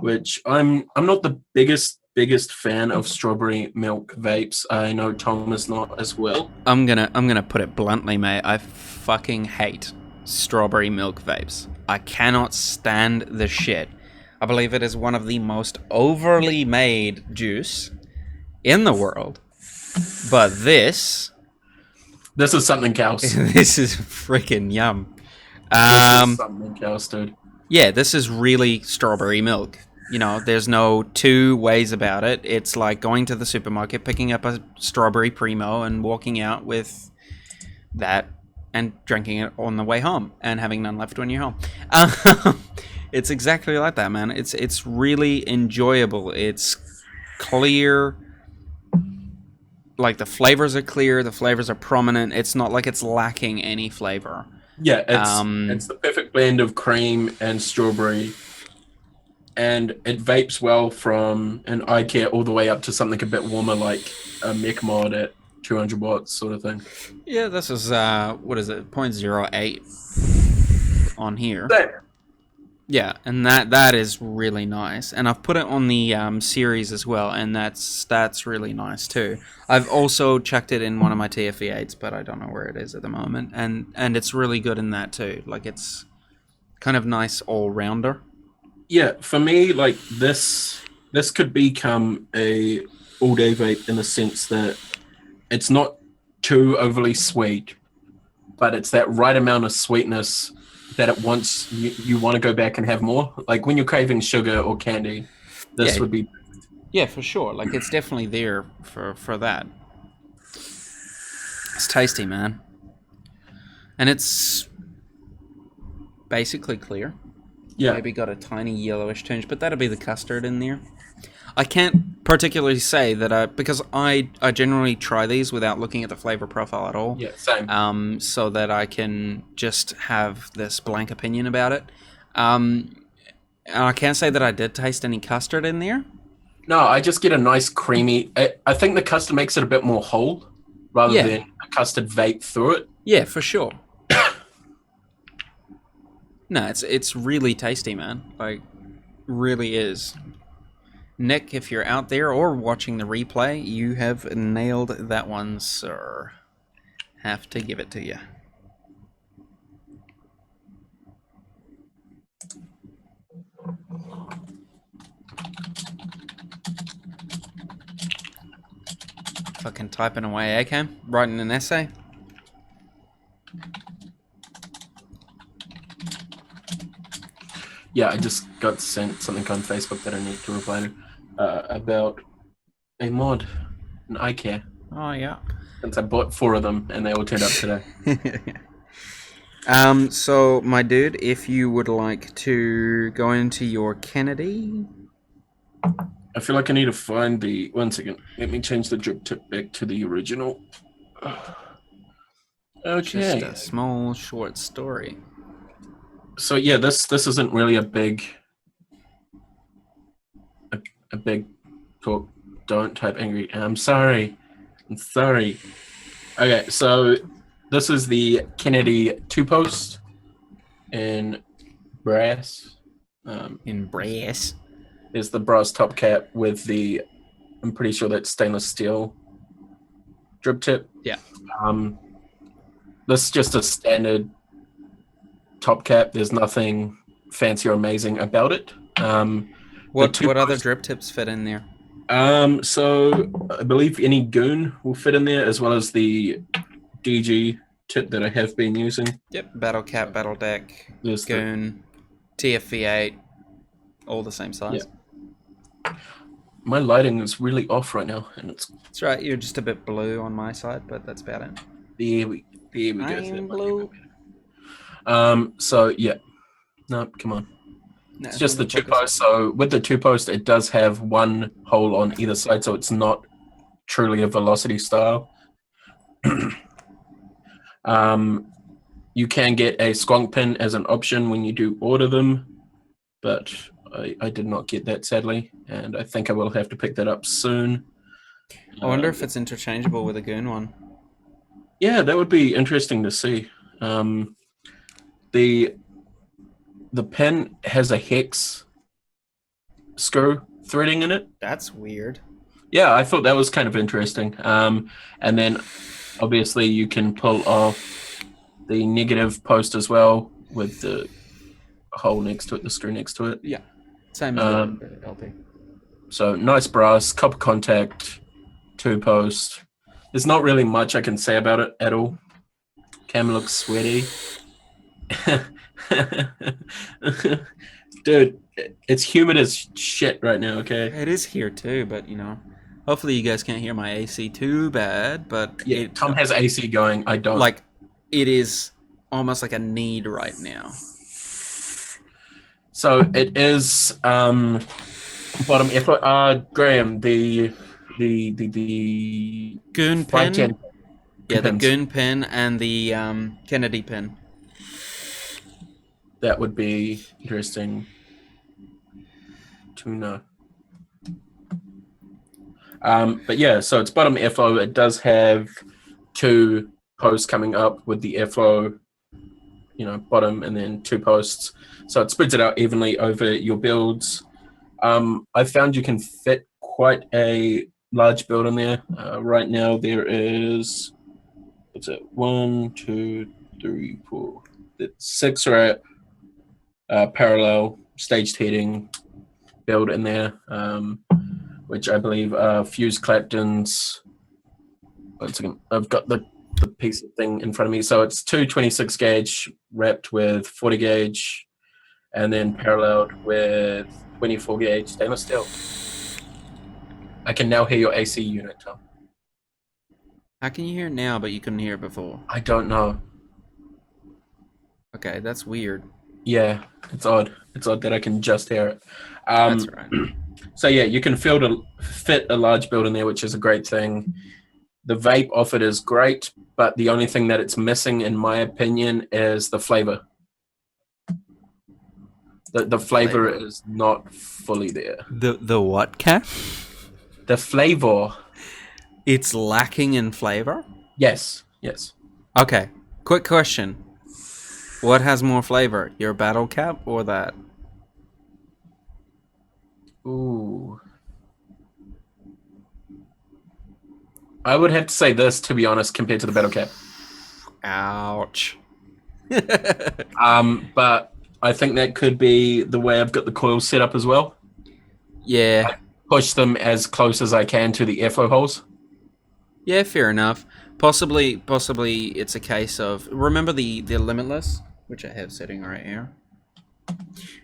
which I'm not the biggest fan of strawberry milk vapes. I know Tom is not as well. I'm gonna put it bluntly, mate. I fucking hate strawberry milk vapes. I cannot stand the shit. I believe it is one of the most overly made juice in the world. But this is something else. this is freaking yum. This is something else, dude. Yeah, this is really strawberry milk. You know, there's no two ways about it. It's like going to the supermarket, picking up a strawberry Primo and walking out with that and drinking it on the way home and having none left when you're home. It's exactly like that, man. It's really enjoyable. It's clear. Like, the flavors are clear, the flavors are prominent. It's not like it's lacking any flavor. Yeah, it's the perfect blend of cream and strawberry. And it vapes well from an eye care all the way up to something a bit warmer like a mech mod at 200 watts sort of thing. Yeah, this is, what is it, 0.08 on here. There. Yeah, and that is really nice. And I've put it on the series as well, and that's really nice too. I've also chucked it in one of my TFE8s, but I don't know where it is at the moment. And it's really good in that too. Like, it's kind of nice all-rounder. Yeah, for me, like, this could become a all-day vape in the sense that it's not too overly sweet, but it's that right amount of sweetness that at once you want to go back and have more. Like, when you're craving sugar or candy, this would be... Yeah, for sure. Like, it's definitely there for that. It's tasty, man. And it's basically clear. Yeah. Maybe got a tiny yellowish tinge, but that'll be the custard in there. I can't particularly say that because I generally try these without looking at the flavor profile at all. Yeah, same. So that I can just have this blank opinion about it. And I can't say that I did taste any custard in there. No, I just get a nice creamy... I think the custard makes it a bit more whole rather than a custard vape through it. Yeah, for sure. No, it's really tasty, man. Like, really is. Nick, if you're out there or watching the replay, you have nailed that one, sir. Have to give it to you. Fucking typing away, eh, Cam? Writing an essay? Yeah, I just got sent something on Facebook that I need to reply to about a mod, an eye care. Oh yeah. Since I bought 4 of them and they all turned up today. So my dude, if you would like to go into your Kennedy. I feel like I need to find the... One second. Let me change the drip tip back to the original. Okay. Just a small short story. So yeah, this isn't really a big talk. Don't type angry. I'm sorry. Okay, so this is the Kennedy 2-post in brass. In brass. Is the brass top cap with the, I'm pretty sure that's stainless steel drip tip. Yeah. This is just a standard top cap. There's nothing fancy or amazing about it. What other drip tips fit in there? So I believe any Goon will fit in there, as well as the DG tip that I have been using. Yep. Battle cap, battle deck, There's Goon, TFV8, all the same size. Yeah. My lighting is really off right now, and it's... That's right. You're just a bit blue on my side, but that's about it. There we go. I'm blue. So yeah. No, come on. No, It's just the focus. 2-post. So with the 2-post, it does have one hole on either side, so it's not truly a velocity style. You can get a squonk pin as an option when you do order them, but I did not get that, sadly, and I think I will have to pick that up soon. I wonder if it's interchangeable with a Goon one. Yeah, that would be interesting to see. The pen has a hex screw threading in it. That's weird. Yeah, I thought that was kind of interesting. And then obviously you can pull off the negative post as well with the hole next to it, the screw next to it. Yeah. Same as the LP. So nice brass, copper contact, 2-post. There's not really much I can say about it at all. Cam looks sweaty. Dude, it's humid as shit right now, okay? It is here too, but hopefully you guys can't hear my AC too bad, but Yeah, Tom has AC going, I don't. like it is almost like a need right now. So it is bottom effort. Graham, the Goon right pin. hand Yeah, the pins. Goon pin and the Kennedy pin. That would be interesting to know. But yeah, so it's bottom airflow. It does have 2 posts coming up with the airflow, bottom and then 2 posts. So it spreads it out evenly over your builds. I found you can fit quite a large build in there. Right now there is, 1, 2, 3, 4, 6 are parallel staged heating build in there, which I believe are fused Claptons. One second, I've got the piece of thing in front of me. So it's 2 26 gauge wrapped with 40 gauge and then paralleled with 24 gauge stainless steel. I can now hear your AC unit, Tom. How can you hear it now, but you couldn't hear it before? I don't know. Okay, that's weird. Yeah, it's odd. It's odd that I can just hear it. That's right. So yeah, you can fit a large build in there, which is a great thing. The vape off it is great, but the only thing that it's missing, in my opinion, is the flavor. The flavor is not fully there. The what, Cat? The flavor. It's lacking in flavor? Yes. Okay, quick question. What has more flavor, your battle cap or that? Ooh. I would have to say this, to be honest, compared to the battle cap. Ouch. But I think that could be the way I've got the coils set up as well. Yeah. Push them as close as I can to the airflow holes. Yeah, fair enough. Possibly it's a case of, remember the Limitless, which I have sitting right here.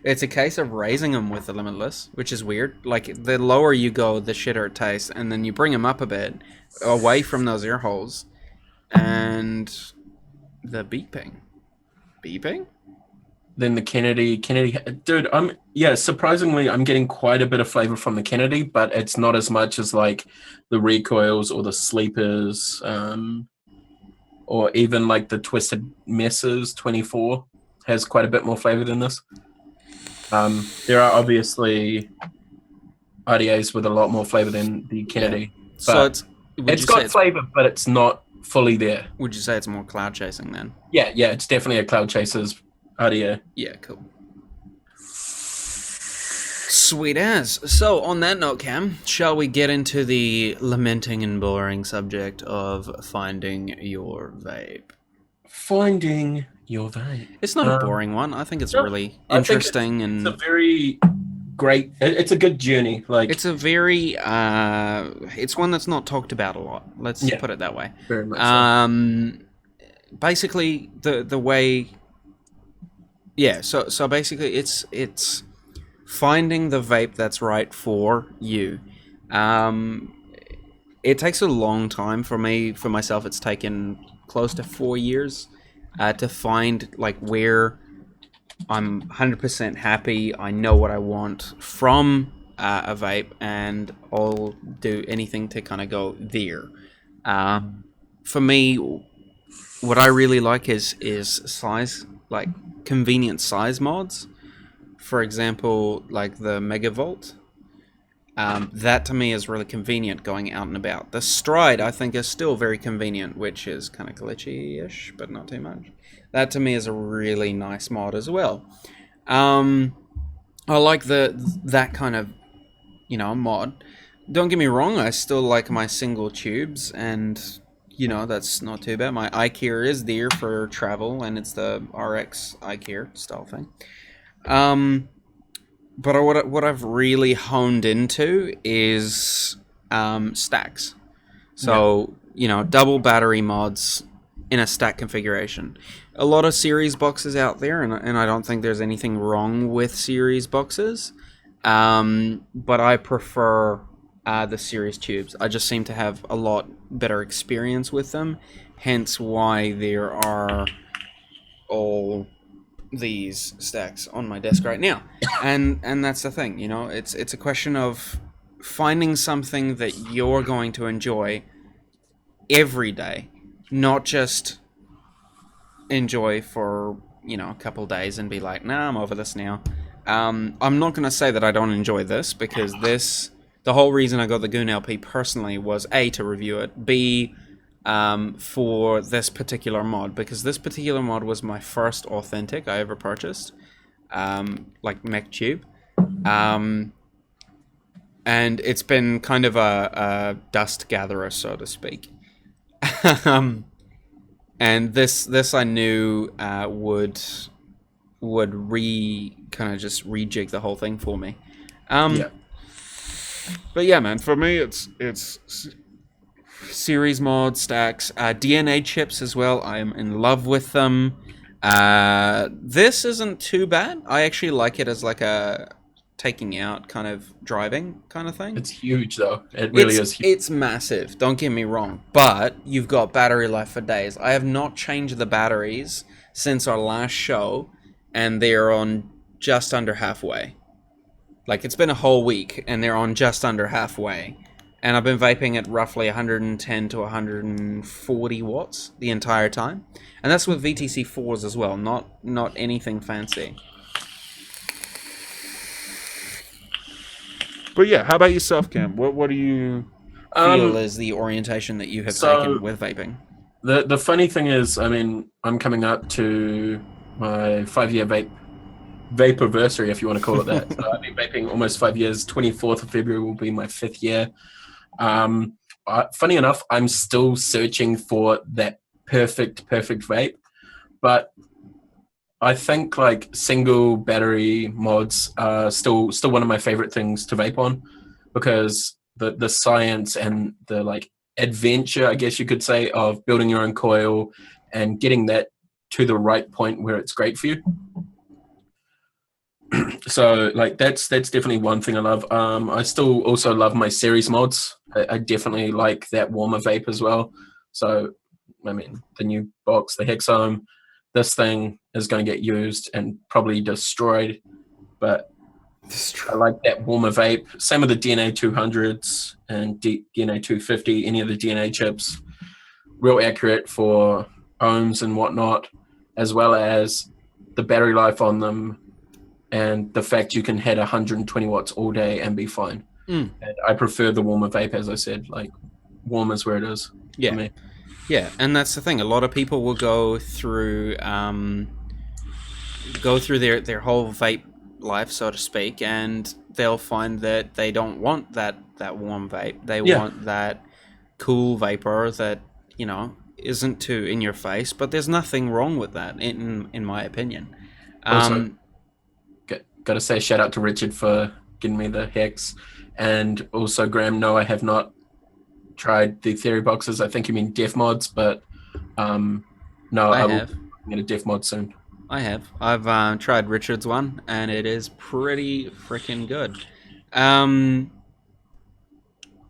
It's a case of raising them with the limitless, which is weird. Like, the lower you go, the shitter it tastes, and then you bring them up a bit, away from those ear holes, and the beeping. Beeping? Then the Kennedy, dude, surprisingly, I'm getting quite a bit of flavor from the Kennedy, but it's not as much as like the recoils or the sleepers, or even like the Twisted Messes 24 has quite a bit more flavor than this. There are obviously RDAs with a lot more flavor than the Kennedy. Yeah. So it's got flavor, but it's not fully there. Would you say it's more cloud chasing then? Yeah, it's definitely a Cloud Chasers RDA. Yeah, cool. Sweet as. So, on that note, Cam, shall we get into the lamenting and boring subject of finding your vape? Finding your vape. It's not a boring one. I think it's really interesting, it's a very great. It's a good journey. Like, it's a very it's one that's not talked about a lot. Let's put it that way. Very much so. Basically, the way. Yeah. So basically, it's finding the vape that's right for you. It takes a long time for myself. It's taken close to 4 years to find like where I'm 100% happy. I know what I want from a vape, and I'll do anything to kind of go there. For me, what I really like is size, like convenient size mods. For example, like the Megavolt. That to me is really convenient going out and about. The Stride, I think, is still very convenient, which is kind of glitchy-ish, but not too much. That to me is a really nice mod as well. I like that kind of, mod. Don't get me wrong, I still like my single tubes, and that's not too bad. My iCare is there for travel, and it's the RX iCare style thing. But what I've really honed into is stacks. So, double battery mods in a stack configuration. A lot of series boxes out there, and I don't think there's anything wrong with series boxes. But I prefer the series tubes. I just seem to have a lot better experience with them. Hence why there are all these stacks on my desk right now, and that's the thing, it's a question of finding something that you're going to enjoy every day, not just enjoy for a couple days and be like, nah, I'm over this now. I'm not going to say that I don't enjoy this, because the whole reason I got the Goon LP personally was A, to review it, B, for this particular mod, because this particular mod was my first authentic I ever purchased, like mech tube, and it's been kind of a dust gatherer, so to speak. And this I knew would kind of just rejig the whole thing for me. But yeah, man, for me it's series mod stacks, DNA chips as well. I am in love with them. This isn't too bad. I actually like it as like a taking out kind of driving kind of thing. It's huge though. It really is huge. It's massive, don't get me wrong, but you've got battery life for days. I have not changed the batteries since our last show, and they're on just under halfway. Like, it's been a whole week and they're on just under halfway. And I've been vaping at roughly 110 to 140 watts the entire time. And that's with VTC 4s as well, not anything fancy. But yeah, how about yourself, Cam? What do you feel is the orientation that you have taken with vaping? The funny thing is, I mean, I'm coming up to my 5-year vaporversary, if you want to call it that. So I've been vaping almost 5 years. 24th of February will be my 5th year. Funny enough, I'm still searching for that perfect vape, but I think like single battery mods are still one of my favorite things to vape on, because the science and the like adventure, I guess you could say, of building your own coil and getting that to the right point where it's great for you. So like that's definitely one thing I love. I still also love my series mods. I definitely like that warmer vape as well. So I mean the new box, the Hexome, this thing is going to get used and probably destroyed. But I like that warmer vape. Same with the DNA 200s and DNA 250. Any of the DNA chips, real accurate for ohms and whatnot, as well as the battery life on them and the fact you can hit 120 watts all day and be fine. And I prefer the warmer vape, as I said. Like, warm is where it is for me. Yeah, and that's the thing. A lot of people will go through their whole vape life, so to speak, and they'll find that they don't want that warm vape. They want that cool vapor that, you know, isn't too in your face. But there's nothing wrong with that, in my opinion. Also, got to say shout out to Richard for giving me the Hex, and also Graham. No, I have not tried the theory boxes. I think you mean def mods, but no, I will get a def mod soon. I have. I've tried Richard's one, and it is pretty freaking good.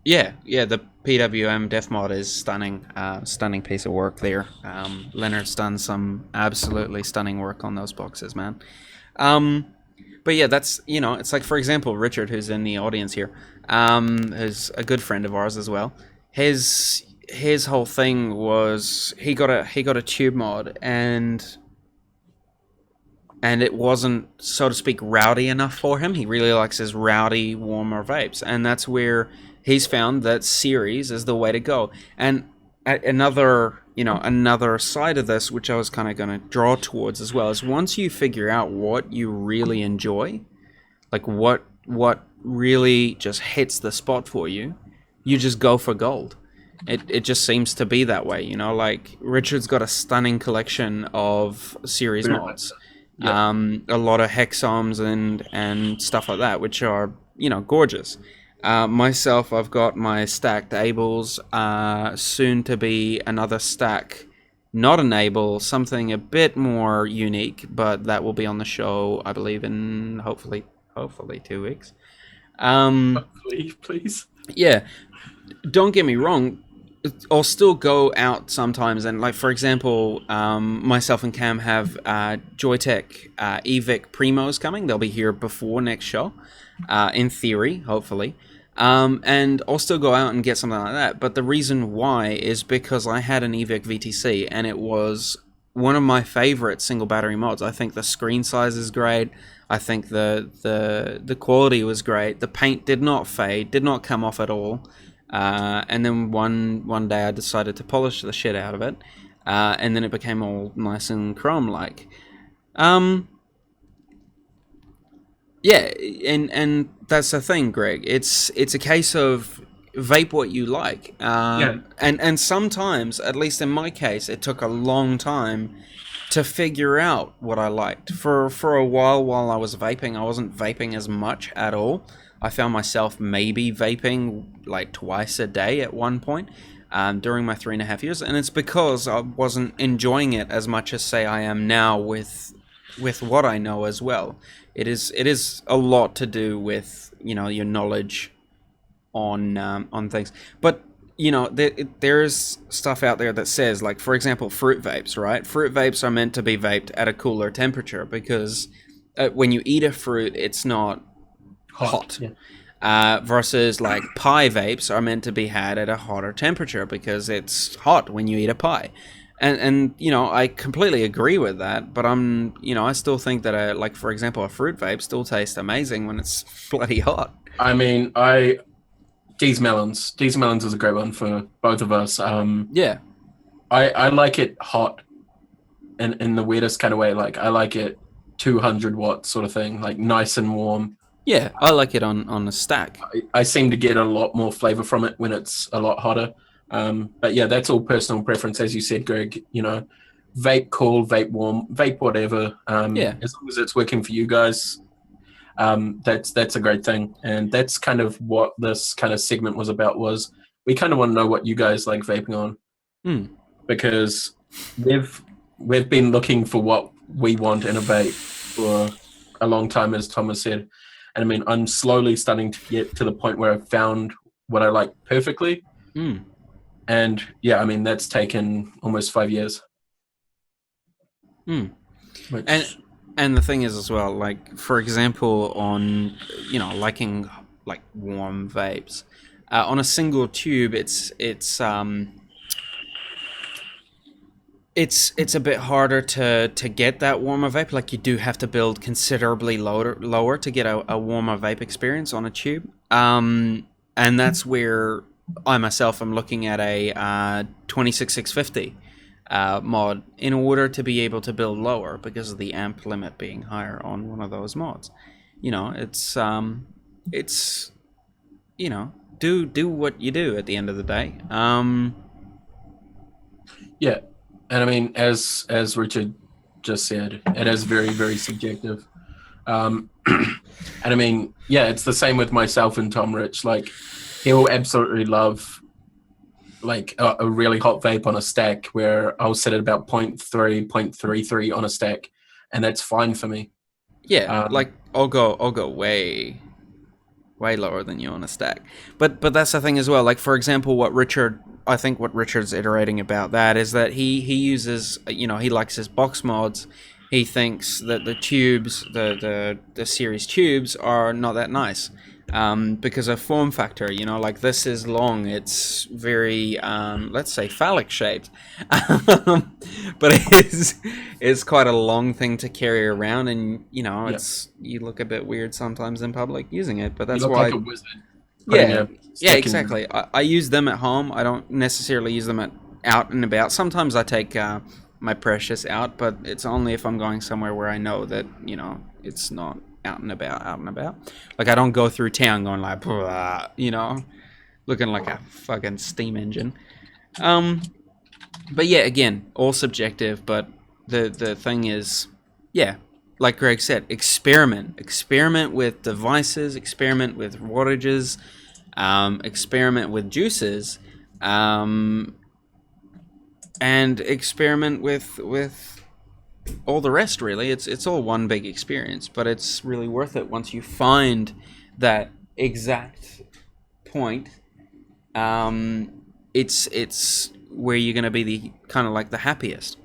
Yeah, the PWM def mod is stunning. Stunning piece of work there. Leonard's done some absolutely stunning work on those boxes, man. But yeah, that's, you know, it's like, for example, Richard, who's in the audience here, who's a good friend of ours as well. His whole thing was he got a tube mod, and it wasn't, so to speak, rowdy enough for him. He really likes his rowdy, warmer vapes, and that's where he's found that series is the way to go. And another side of this, which I was kind of going to draw towards as well, is once you figure out what you really enjoy, like what really just hits the spot for you, you just go for gold. It just seems to be that way, you know. Like, Richard's got a stunning collection of series mods. A lot of hexomes and stuff like that, which are, you know, gorgeous. Myself, I've got my stacked Ables, soon to be another stack, not an Able, something a bit more unique, but that will be on the show, I believe, in hopefully 2 weeks. Hopefully, please. Yeah, don't get me wrong, I'll still go out sometimes, and like, for example, myself and Cam have Joytech Evic Primos coming. They'll be here before next show, in theory, hopefully. And I'll still go out and get something like that. But the reason why is because I had an Evic VTC, and it was one of my favorite single battery mods. I think the screen size is great. I think the quality was great. The paint did not fade, did not come off at all. And then one day I decided to polish the shit out of it, and then it became all nice and chrome-like. Yeah, and that's the thing, Greg. It's a case of vape what you like. And sometimes, at least in my case, it took a long time to figure out what I liked. For a while I was vaping, I wasn't vaping as much at all. I found myself maybe vaping like twice a day at one point during my 3.5 years, and it's because I wasn't enjoying it as much as, say, I am now with what I know as well. It is a lot to do with, you know, your knowledge on things. But, you know, there's stuff out there that says, like, for example, fruit vapes, right? Fruit vapes are meant to be vaped at a cooler temperature because when you eat a fruit, it's not hot. Versus, like, pie vapes are meant to be had at a hotter temperature because it's hot when you eat a pie. And you know, I completely agree with that, but I still think that like, for example, a fruit vape still tastes amazing when it's bloody hot. I mean, D's Melons is a great one for both of us. Yeah. I like it hot in the weirdest kind of way. Like, I like it 200 watts sort of thing, like nice and warm. Yeah, I like it on a stack. I seem to get a lot more flavor from it when it's a lot hotter. But yeah, that's all personal preference, as you said, Greg. You know, vape cool, vape warm, vape whatever. As long as it's working for you guys, that's a great thing. And that's kind of what this kind of segment was about. Was we kind of want to know what you guys like vaping on, because we've been looking for what we want in a vape for a long time, as Thomas said. And I mean, I'm slowly starting to get to the point where I've found what I like perfectly. Mm. And yeah, I mean, that's taken almost 5 years. Mm. Which, And the thing is as well, like for example, on liking like warm vapes, on a single tube, it's a bit harder to get that warmer vape. Like you do have to build considerably lower to get a warmer vape experience on a tube. And that's where I myself am looking at a 26650 mod in order to be able to build lower because of the amp limit being higher on one of those mods. It's do what you do at the end of the day. yeah. And I mean, as Richard just said, it is very, very subjective. And I mean, yeah, it's the same with myself and Tom Rich. Like, he'll absolutely love like a really hot vape on a stack where I'll set it about 0.3, 0.33 on a stack, and that's fine for me. Yeah, like I'll go way lower than you on a stack. But that's the thing as well. Like for example, what Richard's iterating about that is that he uses, he likes his box mods. He thinks that the tubes, the series tubes are not that nice. Because of form factor, like this is long, it's very, let's say phallic shaped, but it's quite a long thing to carry around, and you look a bit weird sometimes in public using it, but that's you look why. like a wizard. Yeah, exactly. I use them at home. I don't necessarily use them out and about. Sometimes I take my Precious out, but it's only if I'm going somewhere where I know that it's not out and about. Like I don't go through town going like, looking like a fucking steam engine. But yeah, again, all subjective. But the thing is, yeah, like Greg said, experiment with devices, experiment with wattages, experiment with juices, and experiment with all the rest. Really, it's all one big experience, but it's really worth it once you find that exact point. It's where you're gonna be the kind of like the happiest.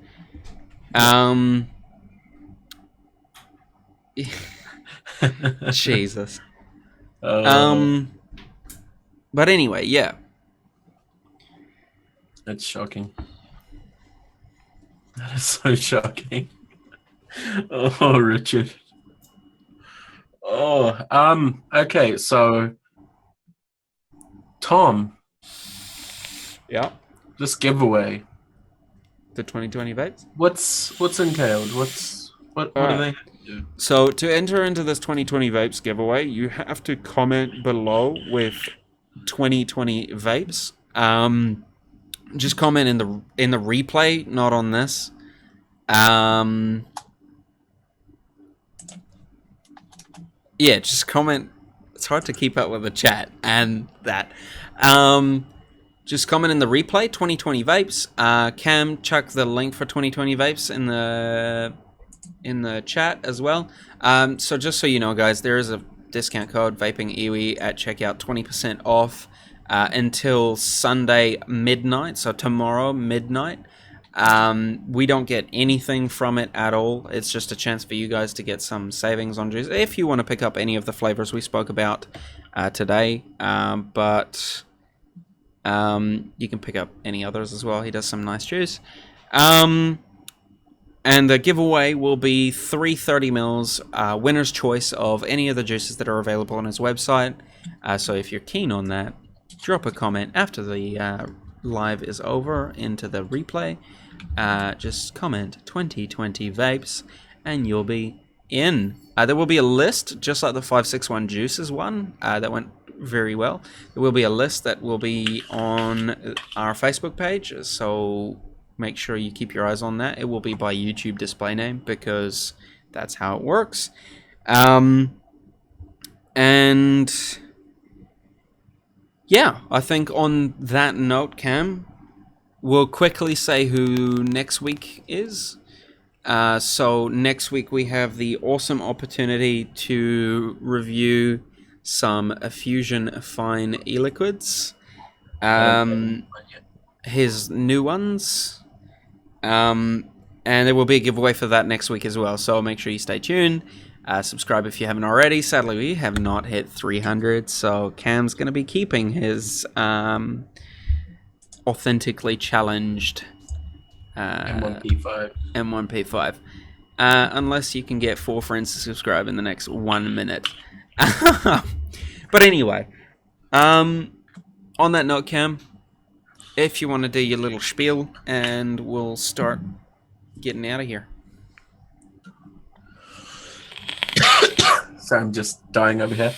Jesus. But anyway, yeah. That's shocking. That is so shocking. Oh, Richard. Oh, okay, so Tom, Yeah. this giveaway, The 2020 Vapes. what's entailed? What do they have to do? So to enter into this 2020 Vapes giveaway, you have to comment below with 2020 Vapes. Just comment in the replay, not on this. Yeah, just comment. It's hard to keep up with the chat and that. Just comment in the replay, 2020 Vapes. Cam, chuck the link for 2020 Vapes in the chat as well. So just so you know, guys, there is a discount code, Vaping Iwi, at checkout, 20% off until Sunday midnight, so tomorrow midnight. We don't get anything from it at all. It's just a chance for you guys to get some savings on juice if you want to pick up any of the flavors we spoke about today. But you can pick up any others as well. He does some nice juice. And the giveaway will be 3 30 mils winner's choice of any of the juices that are available on his website. So if you're keen on that, drop a comment after the live is over into the replay. Just comment 2020 Vapes and you'll be in. There will be a list, just like the 561 Juices one that went very well. There will be a list that will be on our Facebook page, so make sure you keep your eyes on that. It will be by YouTube display name because that's how it works. And yeah, I think on that note, Cam, we'll quickly say who next week is. So next week we have the awesome opportunity to review some Fusion Fine e-liquids. His new ones. And there will be a giveaway for that next week as well. So make sure you stay tuned. Subscribe if you haven't already. Sadly, we have not hit 300. So Cam's going to be keeping his authentically challenged M1P5. M1P5. Unless you can get 4 friends to subscribe in the next 1 minute. But anyway, on that note, Cam, if you want to do your little spiel, and we'll start getting out of here. So I'm just dying over here.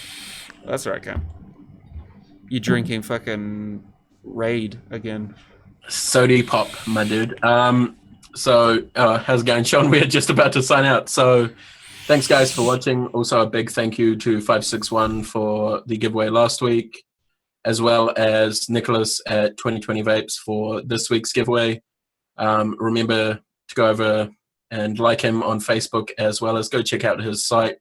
That's right, Cam. You drinking fucking Raid again. Sody pop, my dude. So how's it going, Sean? We're just about to sign out. So thanks, guys, for watching. Also, a big thank you to 561 for the giveaway last week, as well as Nicholas at 2020 Vapes for this week's giveaway. Remember to go over and like him on Facebook, as well as go check out his site.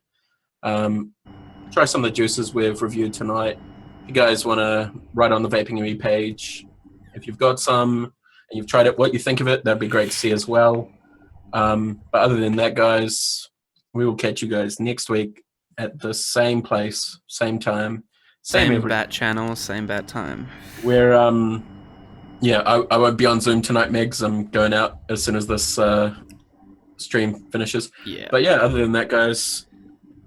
Try some of the juices we've reviewed tonight. If you guys want to write on the Vaping Iwi page, if you've got some and you've tried it, what you think of it, that'd be great to see as well. But other than that, guys, we will catch you guys next week at the same place, same time, same bat channel, same bat time. We're yeah, I won't be on Zoom tonight, Megs. I'm going out as soon as this stream finishes. Yeah. But yeah, other than that, guys,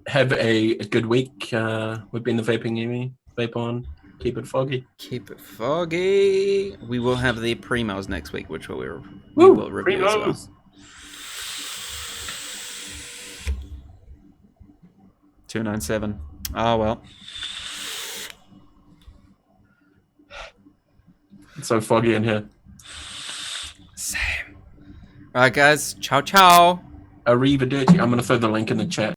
have a good week. We've been the Vaping Iwi. Vape on. Keep it foggy. Keep it foggy. We will have the primos next week, which we will review as well. 297. Oh well. It's so foggy in here. Same. Alright, guys. Ciao, ciao. Arrivederci. I'm going to throw the link in the chat.